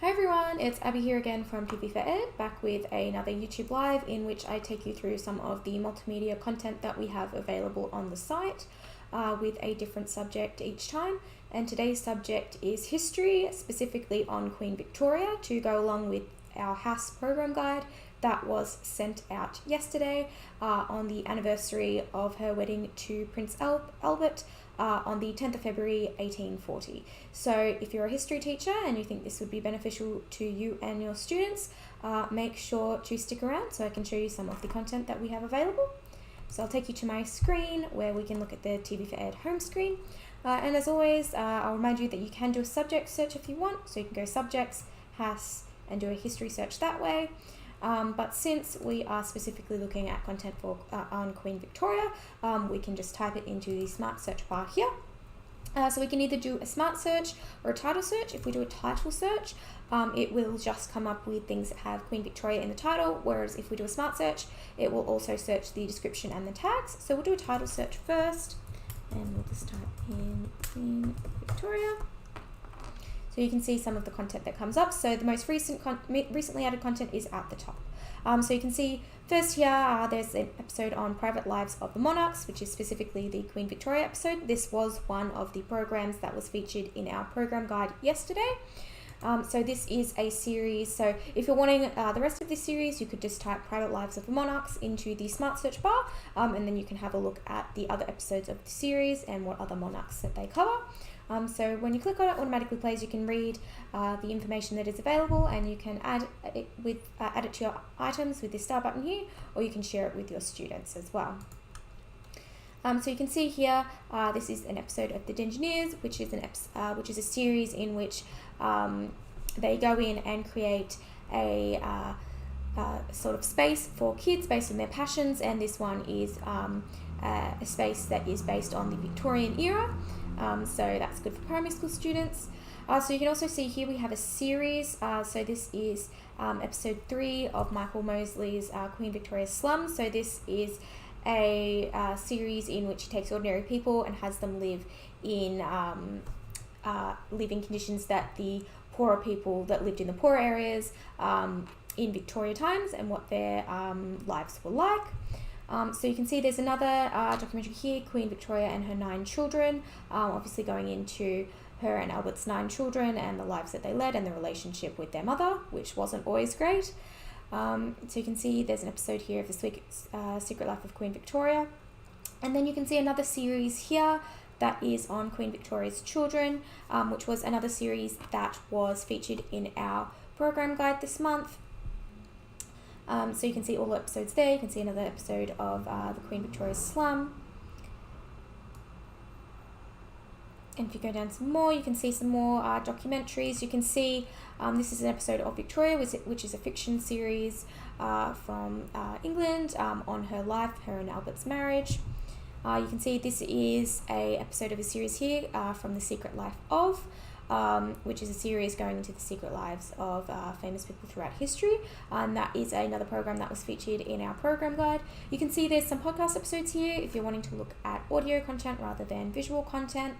Hi everyone, it's Abbey here again from TV4Ed, back with another YouTube Live in which I take you through some of the multimedia content that we have available on the site with a different subject each time. And today's subject is history, specifically on Queen Victoria, to go along with our house program guide that was sent out yesterday on the anniversary of her wedding to Prince Albert on the 10th of February 1840. So if you're a history teacher and you think this would be beneficial to you and your students, make sure to stick around so I can show you some of the content that we have available. So I'll take you to my screen where we can look at the TV4Ed home screen. And as always, I'll remind you that you can do a subject search if you want. So you can go subjects, house, and do a history search that way. But since we are specifically looking at content for on Queen Victoria, we can just type it into the smart search bar here. So we can either do a smart search or a title search. If we do a title search, it will just come up with things that have Queen Victoria in the title, whereas if we do a smart search, it will also search the description and the tags. So we'll do a title search first, and we'll just type in Queen Victoria. So you can see some of the content that comes up. So the most recently added content is at the top. So you can see first here, there's an episode on Private Lives of the Monarchs, which is specifically the Queen Victoria episode. This was one of the programs that was featured in our program guide yesterday. So this is a series. So if you're wanting the rest of this series, you could just type Private Lives of the Monarchs into the smart search bar, and then you can have a look at the other episodes of the series and what other monarchs that they cover. So when you click on it, it automatically plays. You can read the information that is available, and you can add it to your items with this star button here, or you can share it with your students as well. So you can see here, this is an episode of The Engineers, which is a series in which they go in and create a sort of space for kids based on their passions, and this one is a space that is based on the Victorian era. So that's good for primary school students. So you can also see here we have a series. So this is episode 3 of Michael Mosley's Queen Victoria's Slums. So this is a series in which he takes ordinary people and has them live in living conditions that the poorer people that lived in the poorer areas in Victoria times, and what their lives were like. So you can see there's another documentary here, Queen Victoria and Her 9 Children, obviously going into her and Albert's 9 children and the lives that they led and the relationship with their mother, which wasn't always great. So you can see there's an episode here of The Secret Life of Queen Victoria. And then you can see another series here that is on Queen Victoria's Children, which was another series that was featured in our program guide this month. So you can see all the episodes there. You can see another episode of the Queen Victoria's Slum. And if you go down some more, you can see some more documentaries. You can see this is an episode of Victoria, which is a fiction series from England on her life, her and Albert's marriage. You can see this is a episode of a series here from The Secret Life of, which is a series going into the secret lives of famous people throughout history, and that is another program that was featured in our program guide. You can see there's some podcast episodes here if you're wanting to look at audio content rather than visual content.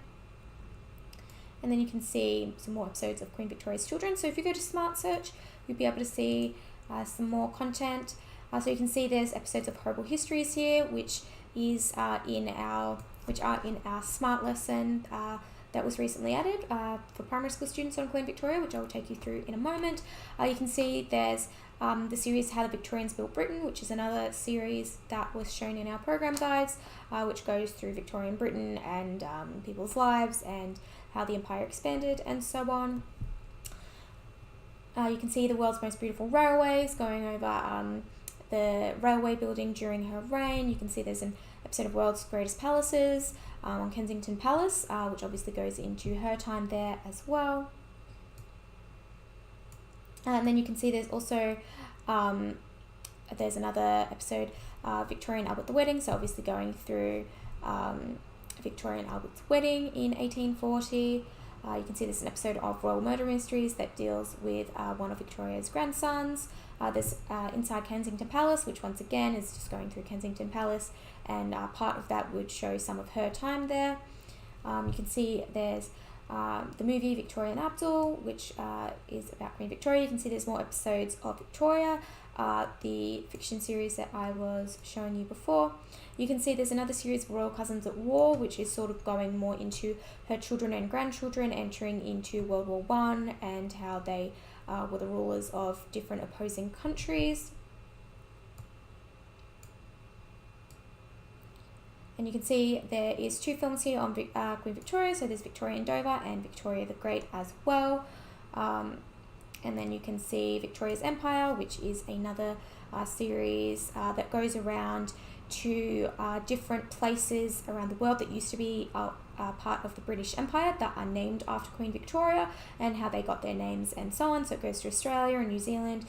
And then you can see some more episodes of Queen Victoria's Children. So if you go to Smart Search, you'll be able to see some more content. So you can see there's episodes of Horrible Histories here, which are in our Smart lesson that was recently added for primary school students on Queen Victoria, which I will take you through in a moment. You can see there's the series How the Victorians Built Britain, which is another series that was shown in our program guides, which goes through Victorian Britain and people's lives and how the empire expanded and so on. You can see the world's most beautiful railways, going over the railway building during her reign. You can see there's an episode of World's Greatest Palaces on Kensington Palace, which obviously goes into her time there as well. And then you can see there's also there's another episode, Victoria and Albert the Wedding, so obviously going through Victoria and Albert's wedding in 1840. You can see there's an episode of Royal Murder Mysteries that deals with one of Victoria's grandsons. There's Inside Kensington Palace, which once again is just going through Kensington Palace, and part of that would show some of her time there. You can see there's the movie Victoria and Abdul, which is about Queen Victoria. You can see there's more episodes of Victoria, the fiction series that I was showing you before. You can see there's another series, Royal Cousins at War, which is sort of going more into her children and grandchildren entering into World War I and how they were the rulers of different opposing countries. And you can see there is 2 films here on Queen Victoria. So there's Victoria and Dover and Victoria the Great as well. And then you can see Victoria's Empire, which is another series that goes around to different places around the world that used to be part of the British Empire that are named after Queen Victoria and how they got their names and so on. So it goes to Australia and New Zealand,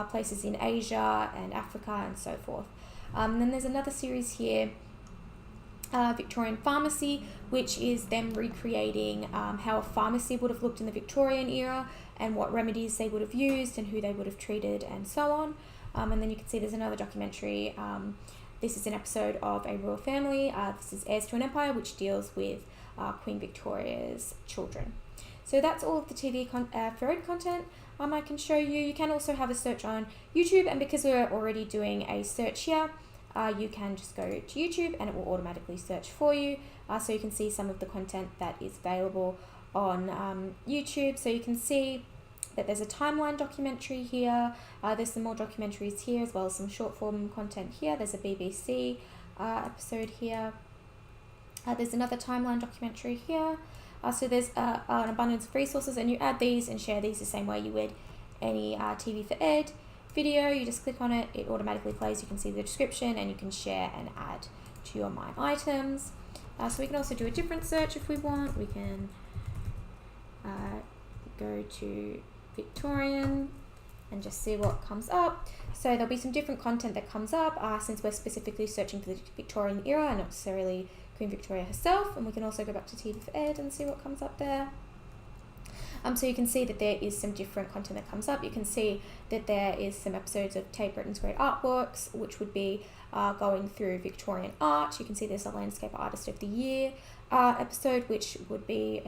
places in Asia and Africa and so forth. And then there's another series here, Victorian Pharmacy, which is them recreating how a pharmacy would have looked in the Victorian era and what remedies they would have used and who they would have treated and so on. And then you can see there's another documentary. This is an episode of A Royal Family. This is Heirs to an Empire, which deals with Queen Victoria's children. So that's all of the TV4Ed content I can show you. You can also have a search on YouTube, and because we're already doing a search here, you can just go to YouTube and it will automatically search for you. So you can see some of the content that is available on YouTube. So you can see that there's a timeline documentary here. There's some more documentaries here as well as some short form content here. There's a BBC episode here. There's another timeline documentary here. So there's an abundance of resources, and you add these and share these the same way you would any TV4Ed video. You just click on it, it automatically plays. You can see the description and you can share and add to your My Items. So we can also do a different search if we want. We can go to Victorian and just see what comes up. So there'll be some different content that comes up since we're specifically searching for the Victorian era and not necessarily Queen Victoria herself. And we can also go back to TV4Ed and see what comes up there. So you can see that there is some different content that comes up. You can see that there is some episodes of Tate Britain's Great Artworks, which would be going through Victorian art. You can see there's a Landscape Artist of the Year episode, which would be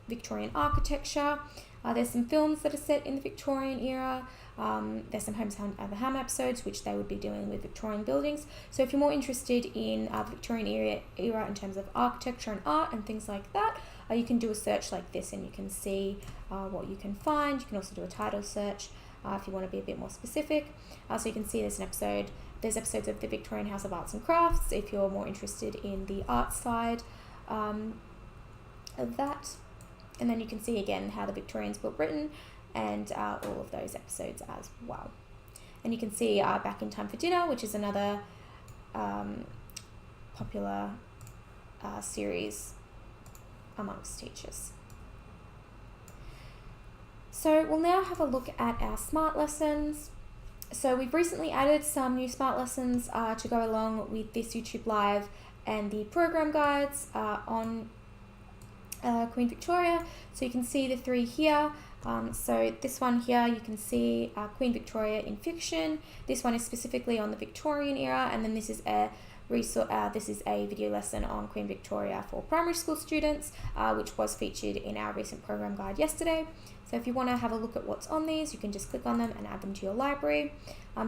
Victorian architecture. There's some films that are set in the Victorian era. There's some Homes of the Ham episodes, which they would be dealing with Victorian buildings. So if you're more interested in the Victorian era in terms of architecture and art and things like that, you can do a search like this and you can see what you can find. You can also do a title search if you want to be a bit more specific. So you can see there's episodes of the Victorian House of Arts and Crafts if you're more interested in the art side of that. And then you can see again how the Victorians built Britain and all of those episodes as well. And you can see Back in Time for Dinner, which is another popular series amongst teachers. So we'll now have a look at our smart lessons. So we've recently added some new smart lessons to go along with this YouTube Live and the program guides on Queen Victoria. So you can see the 3 here. So this one here, you can see Queen Victoria in fiction. This one is specifically on the Victorian era, and then this is a video lesson on Queen Victoria for primary school students, which was featured in our recent program guide yesterday. So if you want to have a look at what's on these, you can just click on them and add them to your library.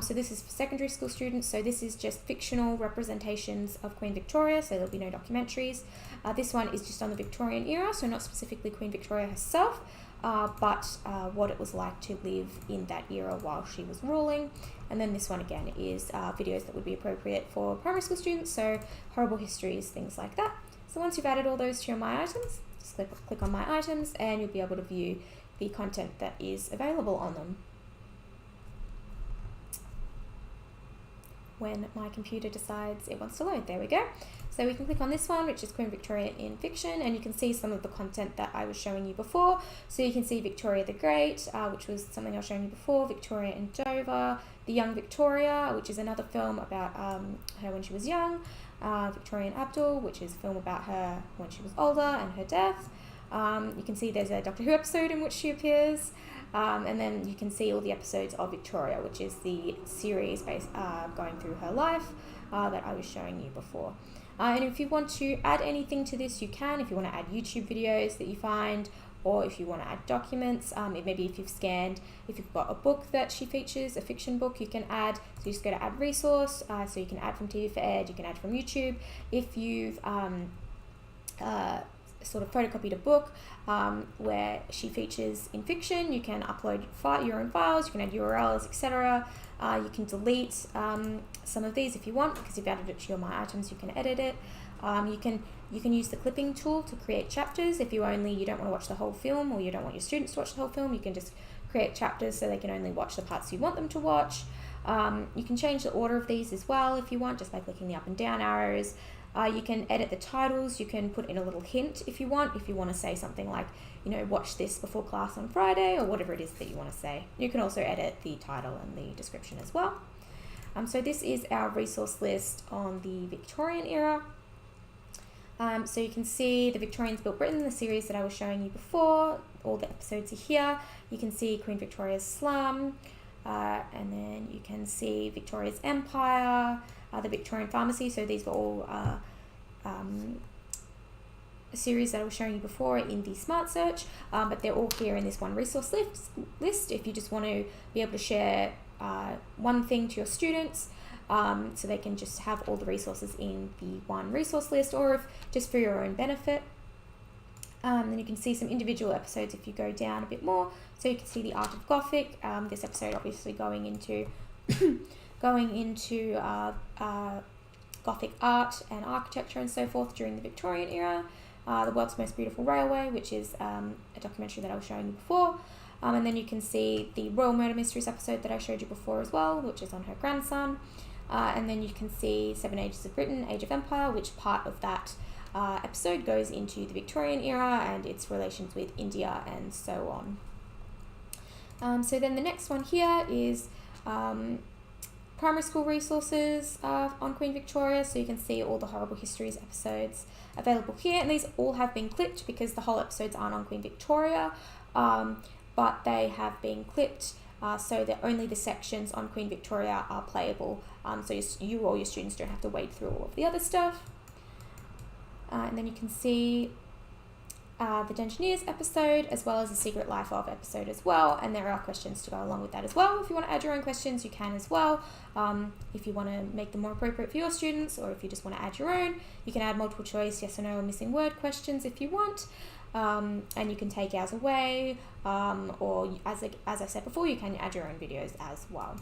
So this is for secondary school students. So this is just fictional representations of Queen Victoria, so there'll be no documentaries. This one is just on the Victorian era, so not specifically Queen Victoria herself, but what it was like to live in that era while she was ruling. And then this one again is videos that would be appropriate for primary school students, so horrible histories, things like that. So once you've added all those to your My Items, just click on My Items and you'll be able to view the content that is available on them. When my computer decides it wants to load, there we go. So we can click on this one, which is Queen Victoria in fiction, and you can see some of the content that I was showing you before. So you can see Victoria the Great, which was something I was showing you before, Victoria in Dover, The Young Victoria, which is another film about her when she was young, Victoria and Abdul, which is a film about her when she was older and her death. You can see there's a Doctor Who episode in which she appears, and then you can see all the episodes of Victoria, which is the series based going through her life that I was showing you before. And if you want to add anything to this, you can. If you want to add YouTube videos that you find, or if you want to add documents, maybe if you've got a book that she features, a fiction book, you can add. So you just go to add resource, so you can add from TV4Ed, you can add from YouTube. If you've sort of photocopied a book where she features in fiction, you can upload your own files, you can add URLs, etc. You can delete some of these if you want, because you've added it to your My Items, you can edit it. You can use the clipping tool to create chapters. If you don't want to watch the whole film, or you don't want your students to watch the whole film, you can just create chapters so they can only watch the parts you want them to watch. You can change the order of these as well if you want, just by clicking the up and down arrows. You can edit the titles. You can put in a little hint if you want to say something like, watch this before class on Friday, or whatever it is that you want to say. You can also edit the title and the description as well. So this is our resource list on the Victorian era. So you can see the Victorians built Britain, the series that I was showing you before. All the episodes are here. You can see Queen Victoria's slum, and then you can see Victoria's empire, the Victorian pharmacy. So these were all a series that I was showing you before in the Smart Search, but they're all here in this one resource list. If you just want to be able to share one thing to your students, so they can just have all the resources in the one resource list, or if just for your own benefit. Then you can see some individual episodes if you go down a bit more. So you can see the Art of Gothic. This episode obviously going into Gothic art and architecture and so forth during the Victorian era. The World's Most Beautiful Railway, which is a documentary that I was showing you before. And then you can see the Royal Murder Mysteries episode that I showed you before as well, which is on her grandson. And then you can see 7 Ages of Britain, Age of Empire, which part of that episode goes into the Victorian era and its relations with India and so on. So then the next one here is primary school resources on Queen Victoria. So you can see all the Horrible Histories episodes available here. And these all have been clipped because the whole episodes aren't on Queen Victoria, but they have been clipped so that only the sections on Queen Victoria are playable. So you or your students don't have to wade through all of the other stuff. And then you can see the Dungeoneers episode, as well as the Secret Life of episode as well, and there are questions to go along with that as well. If you want to add your own questions, you can as well. If you want to make them more appropriate for your students, or if you just want to add your own, you can add multiple choice, yes or no, or missing word questions if you want. And you can take ours away, or as I said before, you can add your own videos as well.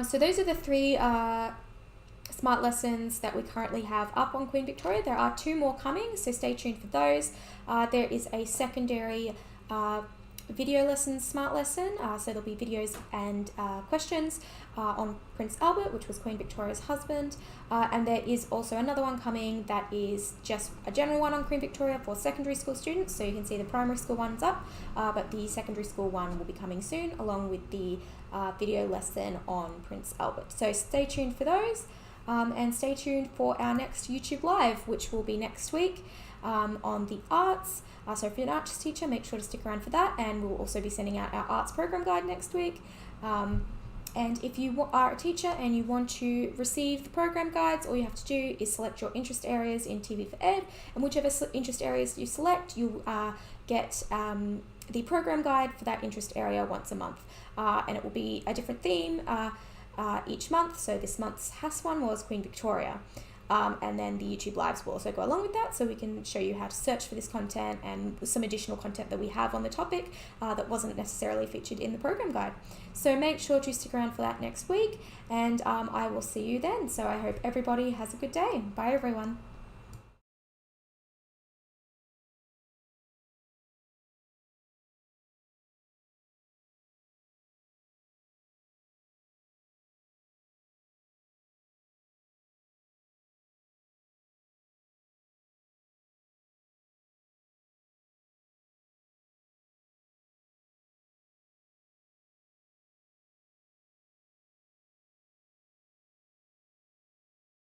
So those are the three smart lessons that we currently have up on Queen Victoria. There are 2 more coming, so stay tuned for those. There is a secondary video lesson, smart lesson, so there'll be videos and questions on Prince Albert, which was Queen Victoria's husband, and there is also another one coming that is just a general one on Queen Victoria for secondary school students. So you can see the primary school one's up, but the secondary school one will be coming soon, along with the video lesson on Prince Albert. So stay tuned for those. And stay tuned for our next YouTube Live, which will be next week on the arts. So if you're an arts teacher, make sure to stick around for that. And we'll also be sending out our arts program guide next week. And if you are a teacher and you want to receive the program guides, all you have to do is select your interest areas in TV4Ed. And whichever interest areas you select, you get the program guide for that interest area once a month. And it will be a different theme each month. So this month's HAS one was Queen Victoria, and then the YouTube Lives will also go along with that, so we can show you how to search for this content and some additional content that we have on the topic that wasn't necessarily featured in the program guide. So make sure to stick around for that next week, and I will see you then. So I hope everybody has a good day. Bye everyone.